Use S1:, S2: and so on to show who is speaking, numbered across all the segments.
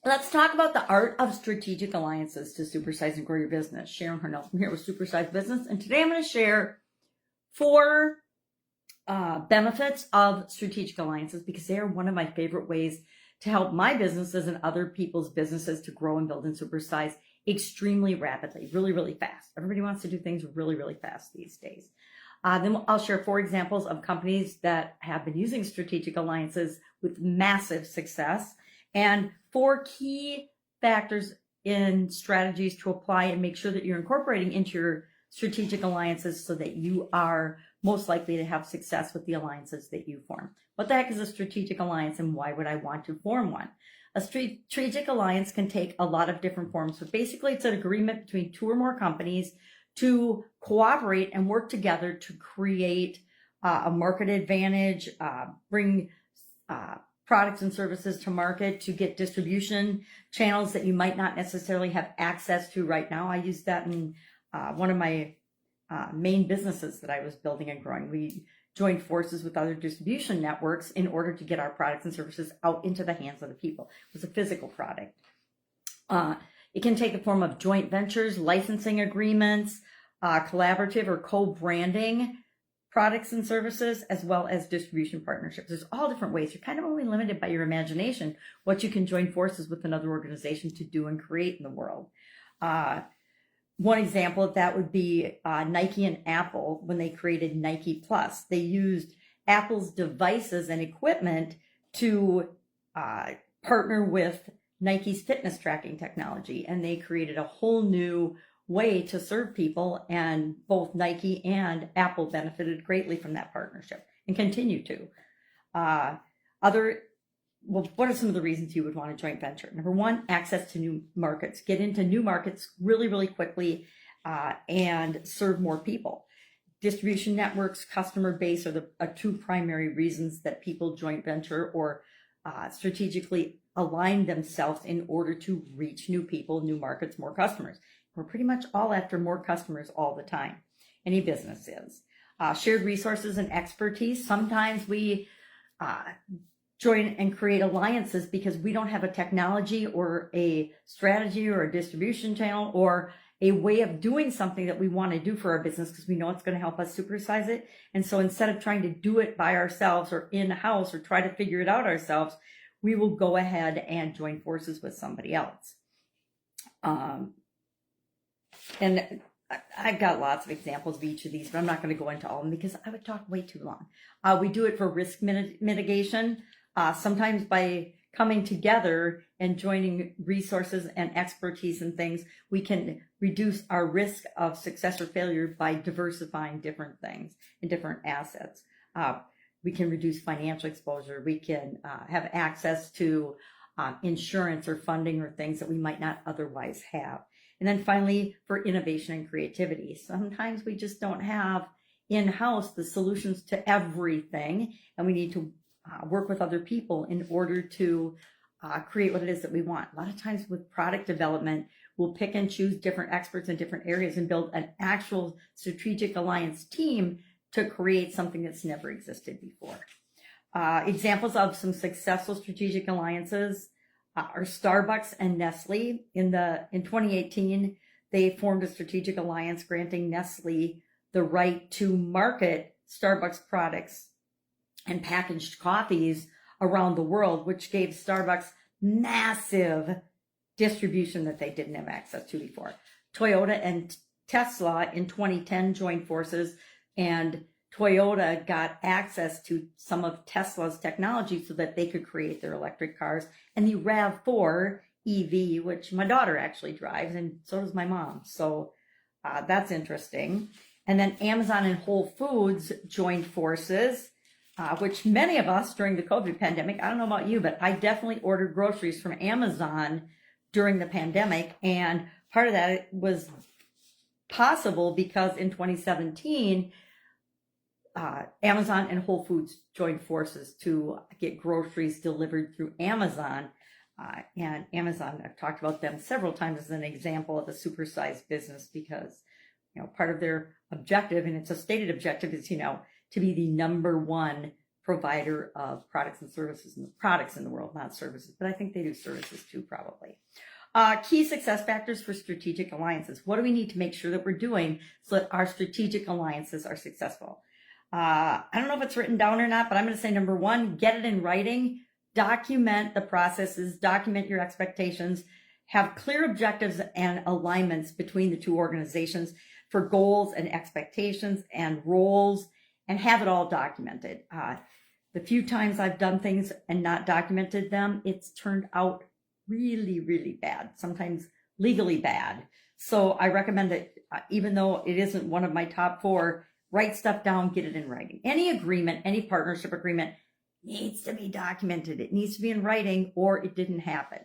S1: Let's talk about the art of strategic alliances to supersize and grow your business. Sharon Horne-Ellstrom here with Supersize Business, and today I'm going to share 4 benefits of strategic alliances because they are one of my favorite ways to help my businesses and other people's businesses to grow and build and supersize extremely rapidly, really, really fast. Everybody wants to do things really, really fast these days. Then I'll share 4 examples of companies that have been using strategic alliances with massive success, and 4 key factors in strategies to apply and make sure that you're incorporating into your strategic alliances so that you are most likely to have success with the alliances that you form. What the heck is a strategic alliance, and why would I want to form one? A strategic alliance can take a lot of different forms, but basically it's an agreement between 2 or more companies to cooperate and work together to create a market advantage, bring products and services to market, to get distribution channels that you might not necessarily have access to right now. I use that in one of my main businesses that I was building and growing. We joined forces with other distribution networks in order to get our products and services out into the hands of the people. It was a physical product. It can take the form of joint ventures, licensing agreements, collaborative or co-branding products and services, as well as distribution partnerships. There's all different ways. You're kind of only limited by your imagination, what you can join forces with another organization to do and create in the world. One example of that would be Nike and Apple when they created Nike Plus. They used Apple's devices and equipment to partner with Nike's fitness tracking technology, and they created a whole new way to serve people, and both Nike and Apple benefited greatly from that partnership and continue to. What are some of the reasons you would want a joint venture? Number 1, access to new markets. Get into new markets really, really quickly and serve more people. Distribution networks, customer base are 2 primary reasons that people joint venture or strategically align themselves in order to reach new people, new markets, more customers. We're pretty much all after more customers all the time. Any business is. Shared resources and expertise. Sometimes we join and create alliances because we don't have a technology or a strategy or a distribution channel or a way of doing something that we want to do for our business because we know it's going to help us supersize it. And so instead of trying to do it by ourselves or in-house or try to figure it out ourselves, we will go ahead and join forces with somebody else. And I've got lots of examples of each of these, but I'm not going to go into all of them because I would talk way too long. We do it for risk mitigation, sometimes by coming together and joining resources and expertise and things. We can reduce our risk of success or failure by diversifying different things and different assets. We can reduce financial exposure. We can have access to insurance or funding or things that we might not otherwise have. And then finally, for innovation and creativity. Sometimes we just don't have in-house the solutions to everything, and we need to work with other people in order to create what it is that we want. A lot of times with product development, we'll pick and choose different experts in different areas and build an actual strategic alliance team to create something that's never existed before. Examples of some successful strategic alliances are Starbucks and Nestle. In 2018, they formed a strategic alliance granting Nestle the right to market Starbucks products and packaged coffees around the world, which gave Starbucks massive distribution that they didn't have access to before. Toyota and Tesla in 2010 joined forces, and Toyota got access to some of Tesla's technology so that they could create their electric cars. And the RAV4 EV, which my daughter actually drives, and so does my mom. So that's interesting. And then Amazon and Whole Foods joined forces, which many of us during the COVID pandemic, I don't know about you, but I definitely ordered groceries from Amazon during the pandemic. And part of that was possible because in 2017, Amazon and Whole Foods joined forces to get groceries delivered through Amazon. And Amazon, I've talked about them several times as an example of a supersized business because, part of their objective, and it's a stated objective, is, to be the #1 provider of products and services, and products in the world, not services, but I think they do services too, probably. Key success factors for strategic alliances. What do we need to make sure that we're doing so that our strategic alliances are successful? I don't know if it's written down or not, but I'm going to say number one, get it in writing, document the processes, document your expectations, have clear objectives and alignments between the two organizations for goals and expectations and roles, and have it all documented. The few times I've done things and not documented them, it's turned out really, really bad, sometimes legally bad. So I recommend that even though it isn't one of my top 4, write stuff down, get it in writing. Any agreement, any partnership agreement needs to be documented. It needs to be in writing or it didn't happen.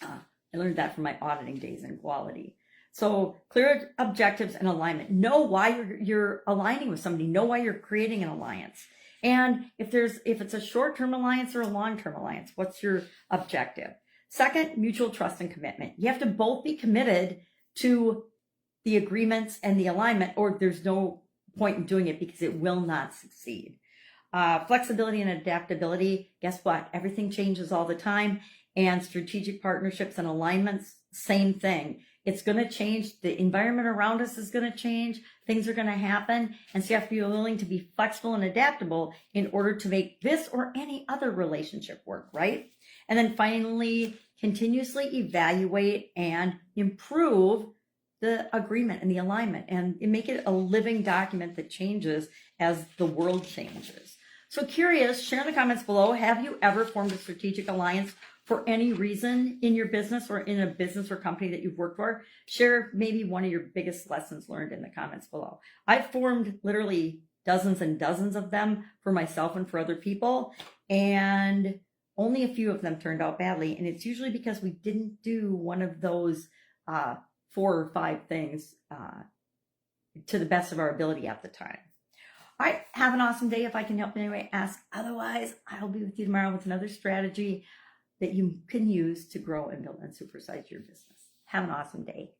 S1: I learned that from my auditing days in quality. So clear objectives and alignment. Know why you're aligning with somebody. Know why you're creating an alliance. And if it's a short-term alliance or a long-term alliance, what's your objective? Second, mutual trust and commitment. You have to both be committed to the agreements and the alignment, or there's no point in doing it because it will not succeed. Flexibility and adaptability. Guess what? Everything changes all the time. And strategic partnerships and alignments, same thing. It's going to change. The environment around us is going to change. Things are going to happen. And so you have to be willing to be flexible and adaptable in order to make this or any other relationship work, right? And then finally, continuously evaluate and improve the agreement and the alignment and make it a living document that changes as the world changes. So curious, share in the comments below, have you ever formed a strategic alliance for any reason in your business or in a business or company that you've worked for? Share maybe one of your biggest lessons learned in the comments below. I've formed literally dozens and dozens of them for myself and for other people, and only a few of them turned out badly. And it's usually because we didn't do one of those 4 or 5 things to the best of our ability at the time. All right, have an awesome day. If I can help in any way, ask. Otherwise, I'll be with you tomorrow with another strategy that you can use to grow and build and supersize your business. Have an awesome day.